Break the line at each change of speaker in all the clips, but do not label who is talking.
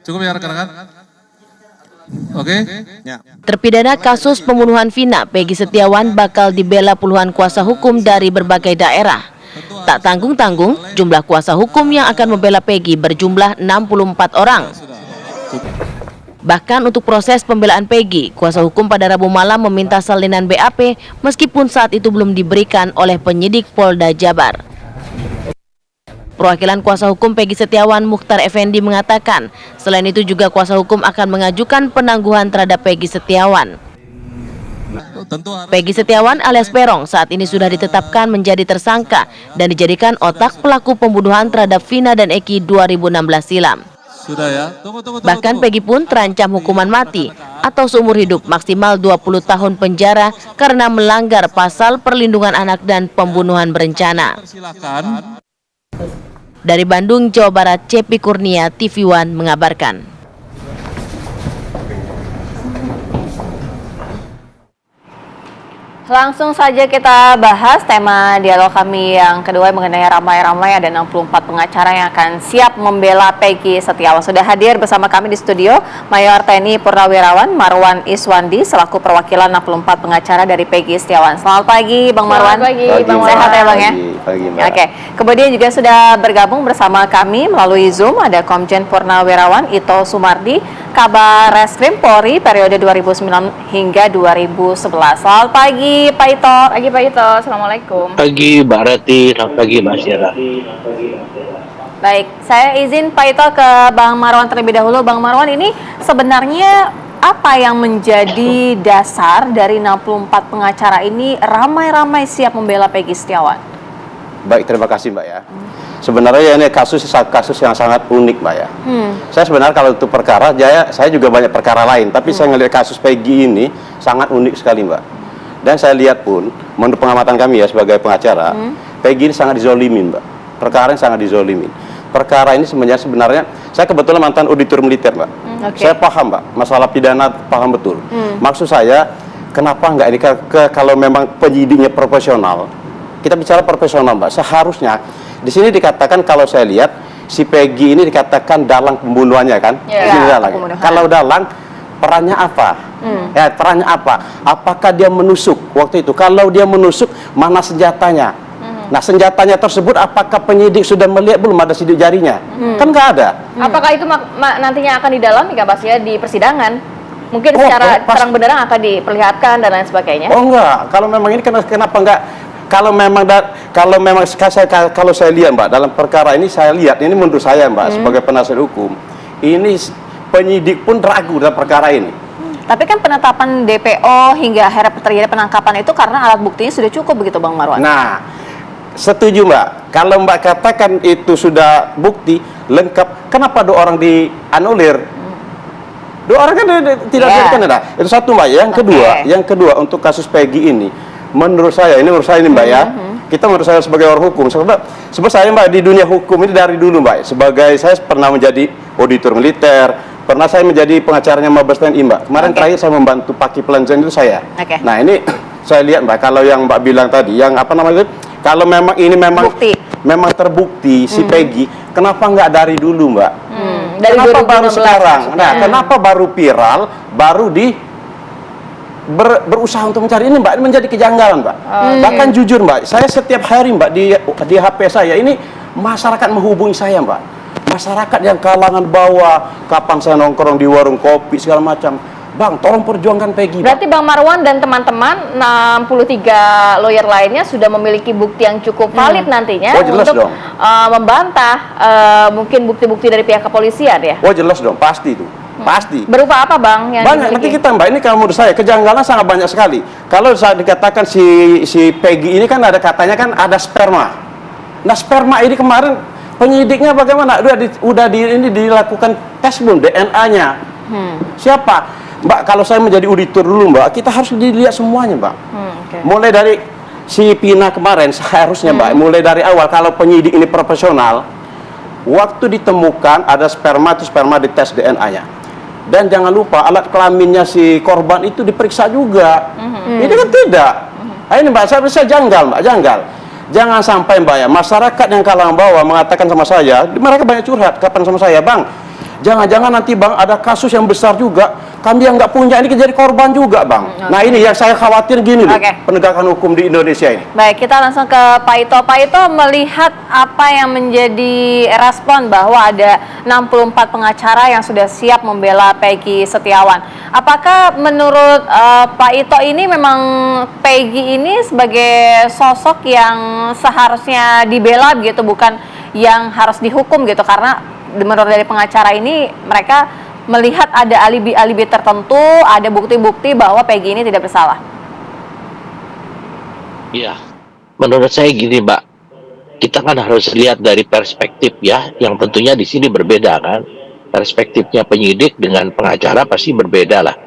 Cukup ya rekan-rekan. Oke.
Ya.
Terpidana kasus pembunuhan Vina, Peggy Setiawan bakal dibela puluhan kuasa hukum dari berbagai daerah. Tak tanggung-tanggung, jumlah kuasa hukum yang akan membela Peggy berjumlah 64 orang. Bahkan untuk proses pembelaan Peggy, kuasa hukum pada Rabu malam meminta salinan BAP meskipun saat itu belum diberikan oleh penyidik Polda Jabar. Perwakilan kuasa hukum Peggy Setiawan, Mukhtar Effendi, mengatakan selain itu juga kuasa hukum akan mengajukan penangguhan terhadap Peggy Setiawan. Peggy Setiawan alias Perong saat ini sudah ditetapkan menjadi tersangka dan dijadikan otak pelaku pembunuhan terhadap Vina dan Eki 2016 silam.
Sudah ya.
Bahkan Peggy pun terancam hukuman mati atau seumur hidup maksimal 20 tahun penjara karena melanggar pasal perlindungan anak dan pembunuhan berencana.
Silakan.
Dari Bandung, Jawa Barat, Cepi Kurnia, TV One mengabarkan.
Langsung saja kita bahas tema dialog kami yang kedua mengenai ramai-ramai ada 64 pengacara yang akan siap membela Peggy Setiawan. Sudah hadir bersama kami di studio Mayor TNI Purnawirawan Marwan Iswandi selaku perwakilan 64 pengacara dari Peggy Setiawan. Selamat pagi Bang Marwan.
Selamat pagi, Bang Marwan.
Sehat ya Bang ya?
Pagi, Mbak.
Oke. Kemudian juga sudah bergabung bersama kami melalui Zoom ada Komjen Purnawirawan Ito Sumardi, Kabar Reskrim Polri periode 2009 hingga 2011. Selamat pagi Pak Ito.
Pagi Pak Ito, Assalamualaikum.
Pagi Mbak Rati, selamat pagi Mbak Syara.
Baik, saya izin Pak Ito ke Bang Marwan terlebih dahulu. Bang Marwan, ini sebenarnya apa yang menjadi dasar dari 64 pengacara ini ramai-ramai siap membela Peggy Setiawan?
Baik, terima kasih Mbak ya. Sebenarnya ini kasus yang sangat unik Mbak ya. Saya sebenarnya kalau untuk perkara, saya juga banyak perkara lain, tapi saya ngelihat kasus Peggy ini sangat unik sekali Mbak. Dan saya lihat pun, menurut pengamatan kami ya sebagai pengacara, Peggy ini sangat dizolimin Mbak. Perkara yang sangat dizolimin. Perkara ini sebenarnya saya kebetulan mantan auditor militer Mbak. Saya paham Mbak, masalah pidana paham betul. Maksud saya, kenapa enggak ini kalau memang penyidiknya profesional, kita bicara profesional Mbak, seharusnya di sini dikatakan kalau saya lihat si Peggy ini dikatakan dalang pembunuhannya kan?
Ya,
Di sini dalang.
pembunuhan.
Kalau dalang perannya apa? Ya, perannya apa? Apakah dia menusuk waktu itu? Kalau dia menusuk, mana senjatanya? Nah, senjatanya tersebut apakah penyidik sudah melihat belum ada sidik jarinya? Kan nggak ada.
Apakah itu nantinya akan didalami nggak Mas ya di persidangan? Mungkin secara terang benderang akan diperlihatkan dan lain sebagainya.
Oh enggak, kalau memang ini kenapa enggak? Kalau memang saya lihat Mbak dalam perkara ini saya lihat ini menurut saya Mbak sebagai penasihat hukum ini penyidik pun ragu dalam perkara ini.
Tapi kan penetapan DPO hingga akhirnya terjadi penangkapan itu karena alat buktinya sudah cukup begitu Bang Marwan?
Nah, setuju Mbak. Kalau Mbak katakan itu sudah bukti lengkap, kenapa dua orang dianulir? Dua orang kan tidak diberikan ada. Itu satu Mbak. Yang kedua untuk kasus Peggy ini, menurut saya ini Mbak ya. Kita menurut saya sebagai orang hukum, sebab saya Mbak di dunia hukum ini dari dulu Mbak. Sebagai saya pernah menjadi auditor militer, pernah saya menjadi pengacaranya Mabes TNI Mbak. Kemarin terakhir saya membantu Paki Pelanjan itu saya. Nah ini saya lihat Mbak, kalau yang Mbak bilang tadi, yang apa namanya, kalau memang ini memang terbukti si Peggy, kenapa nggak dari dulu Mbak?
Dari
kenapa
2016
baru sekarang? Nah, kenapa baru viral, baru berusaha untuk mencari ini Mbak, ini menjadi kejanggalan Mbak. Bahkan jujur Mbak, saya setiap hari Mbak di HP saya ini masyarakat menghubungi saya Mbak. Masyarakat yang kalangan bawah, kapan saya nongkrong di warung kopi segala macam. Bang, tolong perjuangkan Peggy.
Berarti Bang Marwan dan teman-teman 63 lawyer lainnya sudah memiliki bukti yang cukup valid nantinya untuk membantah mungkin bukti-bukti dari pihak kepolisian ya?
Oh jelas dong, pasti itu. Pasti.
Berupa apa Bang? Yang
banyak, nanti kita Mbak, ini kalau menurut saya kejanggalan sangat banyak sekali. Kalau saya dikatakan si Peggy ini kan ada katanya kan ada sperma. Nah sperma ini kemarin penyidiknya bagaimana? Udah dilakukan tes belum DNA-nya? Siapa? Mbak, kalau saya menjadi auditor dulu Mbak, kita harus dilihat semuanya Mbak. Mulai dari si Pina kemarin seharusnya Mbak, mulai dari awal kalau penyidik ini profesional, waktu ditemukan ada sperma, itu sperma dites DNA-nya. Dan jangan lupa alat kelaminnya si korban itu diperiksa juga. Ini kan tidak. Nah, ini Mbak, saya janggal Mbak, janggal. Jangan sampai Mbak ya, masyarakat yang kalangan bawah mengatakan sama saya, mereka banyak curhat, kapan sama saya, Bang, Jangan-jangan nanti Bang ada kasus yang besar juga, kami yang nggak punya ini jadi korban juga Bang. Nah ini yang saya khawatir gini loh, penegakan hukum di Indonesia ini.
Baik, kita langsung ke Pak Ito. Pak Ito, melihat apa yang menjadi respon bahwa ada 64 pengacara yang sudah siap membela Peggy Setiawan. Apakah menurut Pak Ito ini memang Peggy ini sebagai sosok yang seharusnya dibela begitu, bukan yang harus dihukum gitu? Karena menurut dari pengacara ini mereka melihat ada alibi-alibi tertentu, ada bukti-bukti bahwa Peggy ini tidak bersalah.
Iya, menurut saya gini Mbak, kita kan harus lihat dari perspektif ya, yang tentunya di sini berbeda kan. Perspektifnya penyidik dengan pengacara pasti berbeda lah.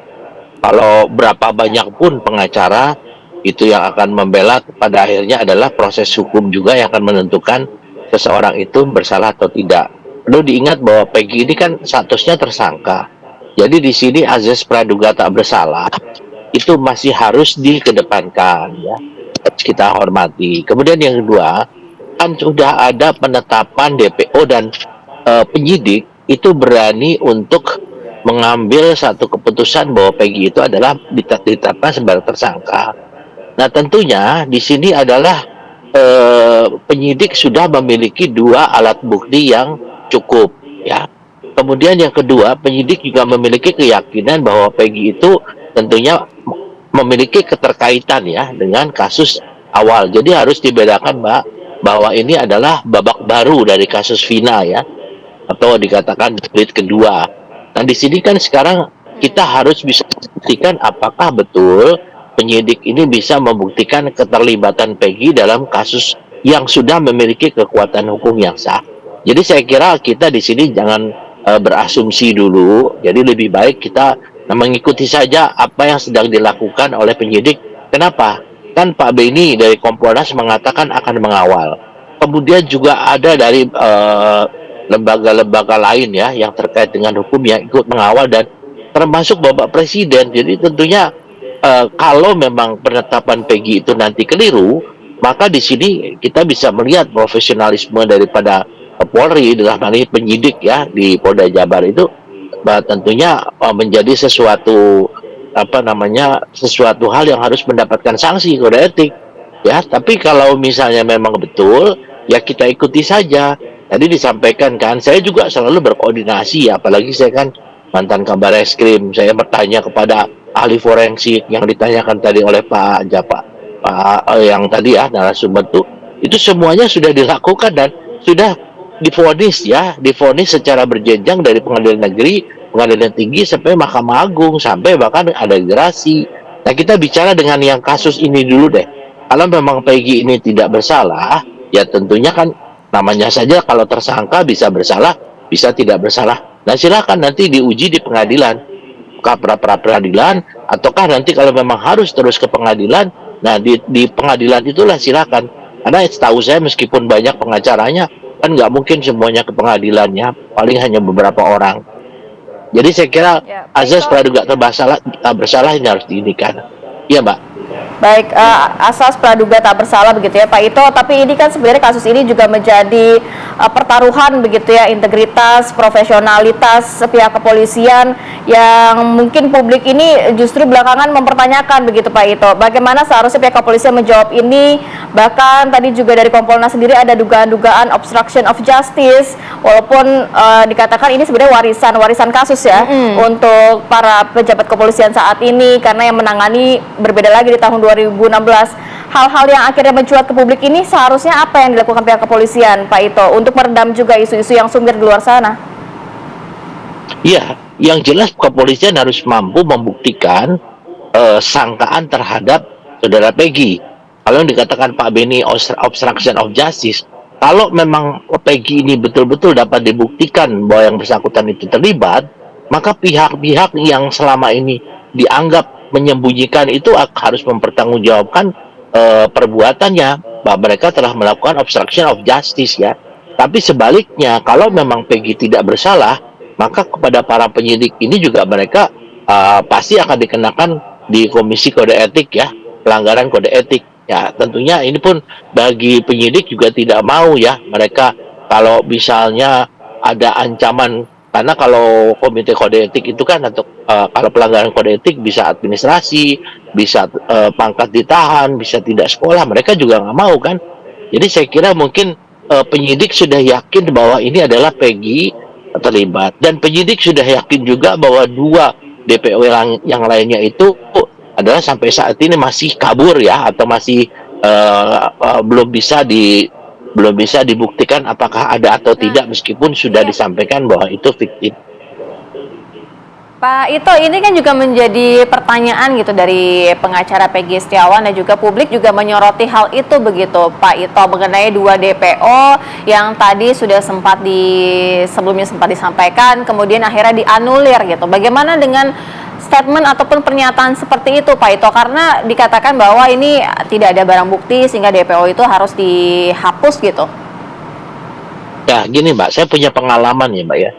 Kalau berapa banyak pun pengacara itu yang akan membela, pada akhirnya adalah proses hukum juga yang akan menentukan seseorang itu bersalah atau tidak. Perlu diingat bahwa Peggy ini kan statusnya tersangka. Jadi di sini azas praduga tak bersalah itu masih harus dikedepankan ya. Kita hormati. Kemudian yang kedua, kan sudah ada penetapan DPO dan penyidik itu berani untuk mengambil satu keputusan bahwa Peggy itu adalah ditetapkan sebagai tersangka. Nah, tentunya di sini adalah penyidik sudah memiliki 2 alat bukti yang cukup ya. Kemudian yang kedua, penyidik juga memiliki keyakinan bahwa Peggy itu tentunya memiliki keterkaitan ya dengan kasus awal. Jadi harus dibedakan Mbak, bahwa ini adalah babak baru dari kasus Vina ya, atau dikatakan jilid kedua. Nah di sini kan sekarang kita harus bisa buktikan apakah betul penyidik ini bisa membuktikan keterlibatan Peggy dalam kasus yang sudah memiliki kekuatan hukum yang sah. Jadi saya kira kita di sini jangan berasumsi dulu. Jadi lebih baik kita mengikuti saja apa yang sedang dilakukan oleh penyidik. Kenapa? Kan Pak Beni dari Kompolnas mengatakan akan mengawal. Kemudian juga ada dari lembaga-lembaga lain ya yang terkait dengan hukum yang ikut mengawal, dan termasuk Bapak Presiden. Jadi tentunya kalau memang penetapan Peggy itu nanti keliru, maka di sini kita bisa melihat profesionalisme daripada Polri dalam hal ini penyidik ya di Polda Jabar itu tentunya menjadi sesuatu sesuatu hal yang harus mendapatkan sanksi kode etik ya. Tapi kalau misalnya memang betul ya kita ikuti saja. Tadi disampaikan kan, saya juga selalu berkoordinasi ya, apalagi saya kan mantan kabar eskrim. Saya bertanya kepada ahli forensik yang ditanyakan tadi oleh Pak Japa, yang tadi ya narasumber itu semuanya sudah dilakukan dan sudah divonis ya, divonis secara berjenjang dari pengadilan negeri, pengadilan tinggi sampai Mahkamah Agung, sampai bahkan ada gerasi. Nah kita bicara dengan yang kasus ini dulu deh. Kalau memang Peggy ini tidak bersalah, ya tentunya kan namanya saja kalau tersangka bisa bersalah, bisa tidak bersalah. Nah silakan nanti diuji di pengadilan, pra peradilan, ataukah nanti kalau memang harus terus ke pengadilan, nah di pengadilan itulah silakan. Karena setahu saya meskipun banyak pengacaranya, kan nggak mungkin semuanya ke pengadilannya, paling hanya beberapa orang. Jadi saya kira azas praduga tak bersalah ini harus diinikan. Iya Mbak.
Baik, asas praduga tak bersalah begitu ya Pak Ito, tapi ini kan sebenarnya kasus ini juga menjadi pertaruhan begitu ya, integritas, profesionalitas pihak kepolisian yang mungkin publik ini justru belakangan mempertanyakan begitu Pak Ito. Bagaimana seharusnya pihak kepolisian menjawab ini? Bahkan tadi juga dari Kompolnas sendiri ada dugaan-dugaan obstruction of justice, walaupun dikatakan ini sebenarnya warisan kasus ya untuk para pejabat kepolisian saat ini, karena yang menangani berbeda lagi di tahun 2016. Hal-hal yang akhirnya mencuat ke publik ini seharusnya apa yang dilakukan pihak kepolisian, Pak Ito, untuk meredam juga isu-isu yang sumir di luar sana?
Iya, yang jelas kepolisian harus mampu membuktikan sangkaan terhadap saudara Peggy. Kalau yang dikatakan Pak Beni obstruction of justice, kalau memang Peggy ini betul-betul dapat dibuktikan bahwa yang bersangkutan itu terlibat, maka pihak-pihak yang selama ini dianggap menyembunyikan itu harus mempertanggungjawabkan perbuatannya, bahwa mereka telah melakukan obstruction of justice ya. Tapi sebaliknya, kalau memang Peggy tidak bersalah, maka kepada para penyidik ini juga mereka pasti akan dikenakan di Komisi Kode Etik ya, pelanggaran kode etik. Ya, tentunya ini pun bagi penyidik juga tidak mau ya, mereka kalau misalnya ada ancaman Karena kalau komite kode etik itu kan untuk kalau pelanggaran kode etik bisa administrasi, bisa pangkat ditahan, bisa tidak sekolah, mereka juga nggak mau kan. Jadi saya kira mungkin penyidik sudah yakin bahwa ini adalah Peggy terlibat, dan penyidik sudah yakin juga bahwa 2 DPO yang lainnya itu adalah sampai saat ini masih kabur ya, atau masih belum bisa dibuktikan apakah ada atau tidak, meskipun sudah disampaikan bahwa itu fiktif.
Pak Ito, ini kan juga menjadi pertanyaan gitu dari pengacara Peggy Setiawan, dan juga publik juga menyoroti hal itu begitu Pak Ito, mengenai 2 DPO yang tadi sudah sebelumnya sempat disampaikan, kemudian akhirnya dianulir gitu. Bagaimana dengan statement ataupun pernyataan seperti itu Pak Ito, karena dikatakan bahwa ini tidak ada barang bukti sehingga DPO itu harus dihapus gitu.
Ya gini Mbak, saya punya pengalaman ya Mbak ya,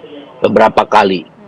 beberapa kali.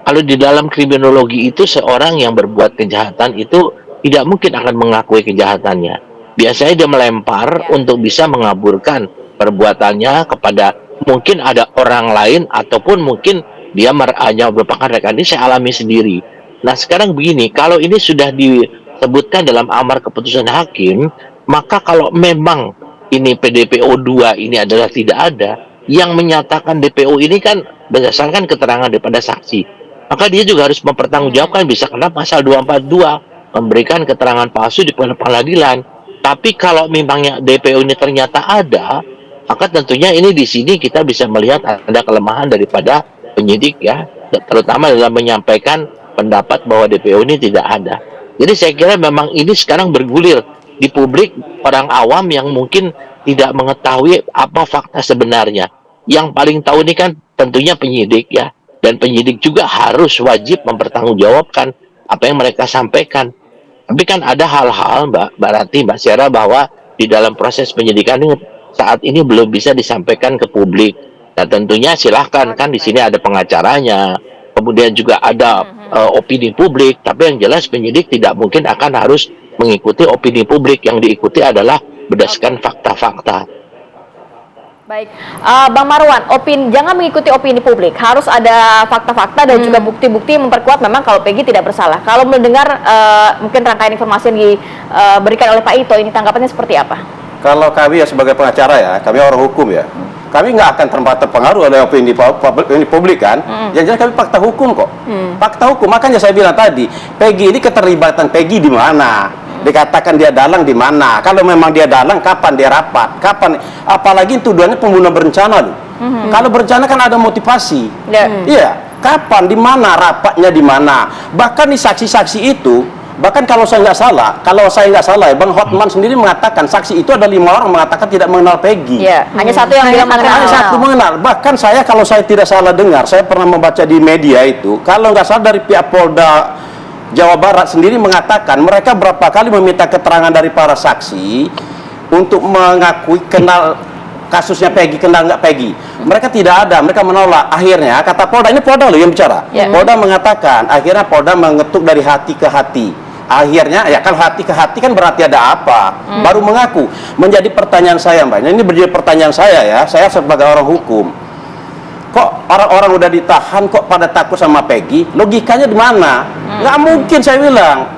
Kalau di dalam kriminologi itu, seorang yang berbuat kejahatan itu tidak mungkin akan mengakui kejahatannya. Biasanya dia melempar untuk bisa mengaburkan perbuatannya kepada mungkin ada orang lain, ataupun mungkin dia hanya merupakan rekan. Ini saya alami sendiri. Nah sekarang begini, kalau ini sudah disebutkan dalam amar keputusan hakim, maka kalau memang ini PDPO 2 ini adalah tidak ada, yang menyatakan DPO ini kan berdasarkan keterangan daripada saksi, maka dia juga harus mempertanggungjawabkan, bisa kena pasal 242, memberikan keterangan palsu di pengadilan. Tapi kalau memangnya DPO ini ternyata ada, maka tentunya ini di sini kita bisa melihat ada kelemahan daripada penyidik ya, terutama dalam menyampaikan pendapat bahwa DPO ini tidak ada. Jadi saya kira memang ini sekarang bergulir di publik, orang awam yang mungkin tidak mengetahui apa fakta sebenarnya. Yang paling tahu ini kan tentunya penyidik ya. Dan penyidik juga harus wajib mempertanggungjawabkan apa yang mereka sampaikan. Tapi kan ada hal-hal Mbak Rati, Mbak Syara, bahwa di dalam proses penyidikan ini saat ini belum bisa disampaikan ke publik. Nah tentunya silahkan, kan di sini ada pengacaranya, kemudian juga ada opini publik. Tapi yang jelas penyidik tidak mungkin akan harus mengikuti opini publik. Yang diikuti adalah berdasarkan fakta-fakta.
Baik, Bang Marwan, jangan mengikuti opini publik, harus ada fakta-fakta dan juga bukti-bukti memperkuat memang kalau Peggy tidak bersalah. Kalau mendengar mungkin rangkaian informasi yang diberikan oleh Pak Ito, ini tanggapannya seperti apa?
Kalau kami ya sebagai pengacara ya, kami orang hukum ya, kami nggak akan terpengaruh oleh opini publik kan. Yang jelas kami fakta hukum kok. Fakta hukum, makanya saya bilang tadi, Peggy ini keterlibatan Peggy di mana? Dikatakan dia dalang di mana? Kalau memang dia dalang, kapan dia rapat? Kapan? Apalagi tuduhannya pembunuhan berencana loh. Kalau berencana kan ada motivasi. Iya. Kapan? Di mana? Rapatnya di mana? Bahkan di saksi-saksi itu, bahkan kalau saya nggak salah, ya, Bang Hotman sendiri mengatakan saksi itu ada 5 orang mengatakan tidak mengenal Peggy.
Iya. Hanya satu yang bilang mengenal.
Hanya satu mengenal. Bahkan saya, kalau saya tidak salah dengar, saya pernah membaca di media itu, kalau nggak salah dari pihak Polda Jawa Barat sendiri mengatakan mereka berapa kali meminta keterangan dari para saksi untuk mengakui kenal kasusnya Peggy, kenal nggak Peggy. Mereka tidak ada, mereka menolak. Akhirnya kata Polda, ini Polda loh yang bicara. Polda mengatakan, akhirnya Polda mengetuk dari hati ke hati. Akhirnya ya kan hati ke hati kan berarti ada apa, baru mengaku. Menjadi pertanyaan saya Mbak, ini menjadi pertanyaan saya ya, saya sebagai orang hukum. Kok orang-orang udah ditahan kok pada takut sama Peggy? Logikanya di mana? Nggak mungkin, saya bilang.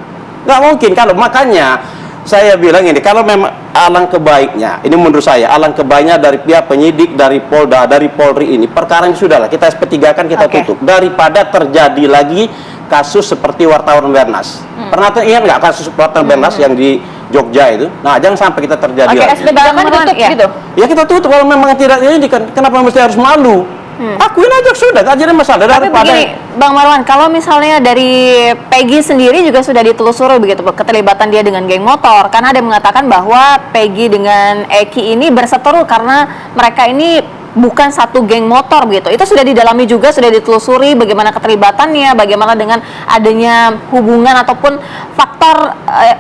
Nggak mungkin. Kalau makanya saya bilang ini, kalau memang alangkah baiknya, ini menurut saya alangkah baiknya dari pihak penyidik, dari Polda, dari Polri ini, perkara ini sudahlah kita SP3 kan, kita tutup, daripada terjadi lagi kasus seperti wartawan Bernas. Pernah ingat nggak kasus wartawan Bernas yang di Jogja itu? Nah, jangan sampai kita terjadi lagi.
SP3 kan ditutup gitu?
Ya kita tutup, kalau memang tidak ini kan, kenapa mesti harus malu? Akuin aja sudah, gak jadi masalah.
Tapi begini, Bang Marwan, kalau misalnya dari Peggy sendiri juga sudah ditelusuri begitu, keterlibatan dia dengan geng motor, karena ada yang mengatakan bahwa Peggy dengan Eki ini berseteru karena mereka ini bukan satu geng motor begitu. Itu sudah didalami juga, sudah ditelusuri bagaimana keterlibatannya, bagaimana dengan adanya hubungan ataupun faktor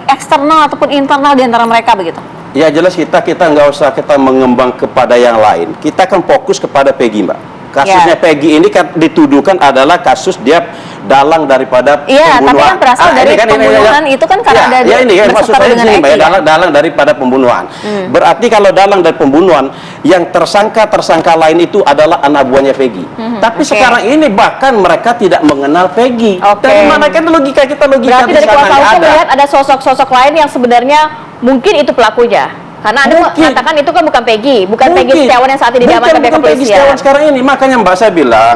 eksternal ataupun internal di antara mereka begitu. Ya
jelas kita nggak usah kita mengembang kepada yang lain. Kita akan fokus kepada Peggy Mbak. Kasusnya Peggy ini kan dituduhkan adalah kasus dia dalang daripada
Iya, tapi
pembunuhan.
kan berasal dari pembunuhan itu kan karena ada
ya ini kan maksud
berserta
saya
dengan
sini, Mbak,
Eki,
ya,
ya?
dalang daripada pembunuhan. Berarti kalau dalang dari pembunuhan, yang tersangka lain itu adalah anak buahnya Peggy. Tapi
oke.
sekarang ini bahkan mereka tidak mengenal Peggy.
Oke.
Dari mana kan logika
Berarti
di
dari
sana
kuasa
nggak
hukum
ada.
melihat ada sosok-sosok lain yang sebenarnya mungkin itu pelakunya. Karena Anda
Mungkin.
mengatakan itu kan bukan Peggy, bukan Peggy
Mungkin.
Setiawan yang saat ini diamankan pihak
Bukan Peggy
kepolisian.
Setiawan sekarang ini. Makanya Mbak saya bilang,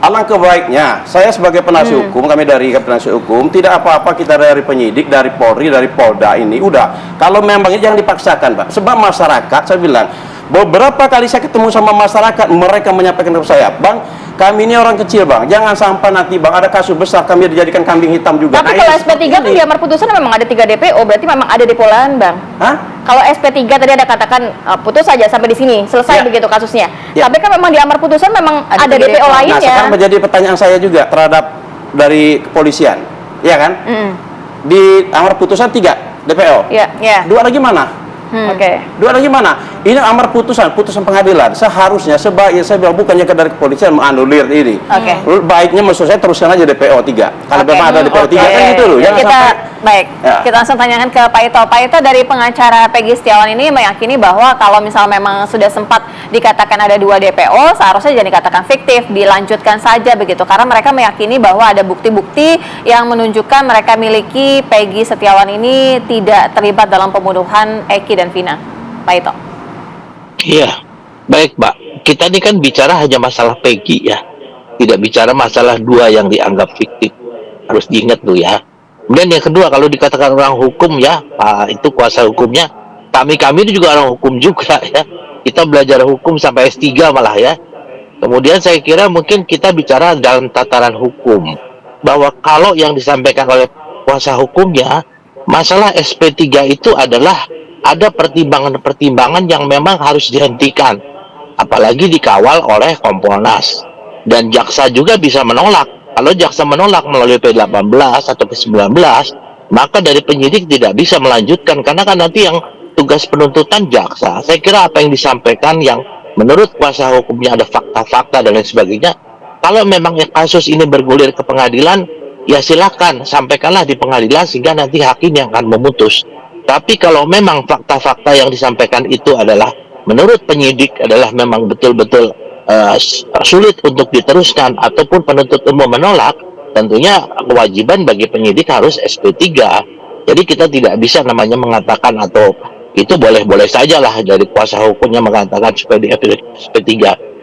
alangkah baiknya saya sebagai penasihat hukum, kami dari penasihat hukum, tidak apa-apa kita dari penyidik, dari Polri, dari Polda ini udah. Kalau memang ini jangan dipaksakan, Pak. Sebab masyarakat, saya bilang, beberapa kali saya ketemu sama masyarakat, mereka menyampaikan ke saya, Bang, kami ini orang kecil, Bang. Jangan sampai nanti, Bang, ada kasus besar kami dijadikan kambing hitam juga.
Tapi
Nah,
kalau
ini
SP3 kan
seperti
di
ini.
amar putusan memang ada 3 DPO, berarti memang ada DPO lain, Bang.
Hah?
Kalau SP3 tadi ada katakan putus saja sampai di sini, selesai
Ya.
begitu kasusnya.
Ya.
Tapi kan memang di amar putusan memang ada
tiga
DPO
DPO.
Nah,
lainnya.
sekarang menjadi pertanyaan saya juga terhadap dari kepolisian. Iya kan? Di amar putusan 3 DPO.
Ya, ya.
2 lagi mana?
Oke.
2 lagi mana? Ini amar putusan pengadilan. Seharusnya sebaiknya saya bilang bukannya ke dari kepolisian menganulir ini.
Oke.
Baiknya maksud saya teruskan aja DPO 3. Kalau
Oke.
memang ada DPO 3 kan
Oke.
gitu loh. Jangan
Kita
sampai
baik.
Ya.
Kita langsung tanyakan ke Pak Ito. Pak Ito, dari pengacara Peggy Setiawan ini meyakini bahwa kalau misal memang sudah sempat dikatakan ada 2 DPO, seharusnya jangan dikatakan fiktif, dilanjutkan saja begitu. Karena mereka meyakini bahwa ada bukti-bukti yang menunjukkan mereka miliki Peggy Setiawan ini tidak terlibat dalam pembunuhan Eki dan Vina. Pak Ito.
Iya, baik Mbak. Kita ini kan bicara hanya masalah Peggy ya, tidak bicara masalah 2 yang dianggap fiktif. Harus diingat tuh ya. Kemudian yang kedua, kalau dikatakan orang hukum ya, itu kuasa hukumnya. Kami itu juga orang hukum juga ya. Kita belajar hukum sampai S3 malah ya. Kemudian saya kira mungkin kita bicara dalam tataran hukum, bahwa kalau yang disampaikan oleh kuasa hukumnya, masalah SP3 itu adalah ada pertimbangan-pertimbangan yang memang harus dihentikan, apalagi dikawal oleh Kompolnas, dan jaksa juga bisa menolak. Kalau jaksa menolak melalui P18 atau P19, maka dari penyidik tidak bisa melanjutkan, karena kan nanti yang tugas penuntutan jaksa. Saya kira apa yang disampaikan yang menurut kuasa hukumnya ada fakta-fakta dan lain sebagainya, kalau memang kasus ini bergulir ke pengadilan, ya silakan sampaikanlah di pengadilan sehingga nanti hakim yang akan memutus. Tapi kalau memang fakta-fakta yang disampaikan itu adalah menurut penyidik adalah memang betul-betul sulit untuk diteruskan ataupun penuntut umum menolak, tentunya kewajiban bagi penyidik harus SP3. Jadi kita tidak bisa namanya mengatakan atau itu boleh-boleh saja lah dari kuasa hukumnya mengatakan supaya di SP3.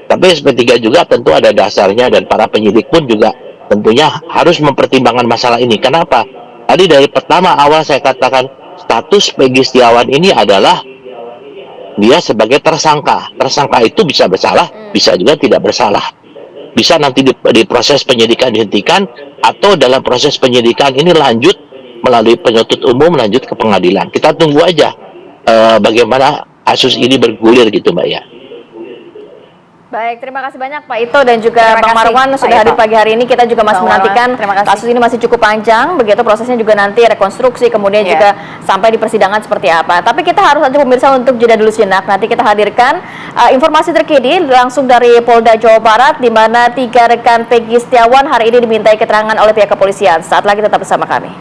Tapi SP3 juga tentu ada dasarnya, dan para penyidik pun juga tentunya harus mempertimbangkan masalah ini. Kenapa? Tadi dari pertama awal saya katakan status Peggy Setiawan ini adalah dia sebagai tersangka. Tersangka itu bisa bersalah, bisa juga tidak bersalah. Bisa nanti di proses penyidikan dihentikan, atau dalam proses penyidikan ini lanjut melalui penuntut umum lanjut ke pengadilan. Kita tunggu aja bagaimana kasus ini bergulir gitu, Mbak ya.
Baik, terima kasih banyak Pak Ito dan juga
Terima
Bang
kasih,
Marwan
Pak
sudah hadir
Ito.
pagi hari ini. Kita juga masih
Bang Marwan,
menantikan
terima kasih.
kasus ini masih cukup panjang, begitu prosesnya juga nanti rekonstruksi, kemudian
Iya.
juga sampai di persidangan seperti apa. Tapi kita harus saja pemirsa untuk jeda dulu sejenak. Nanti kita hadirkan informasi terkini langsung dari Polda Jawa Barat, di mana 3 rekan Peggy Setiawan hari ini dimintai keterangan oleh pihak kepolisian. Saat lagi tetap bersama kami.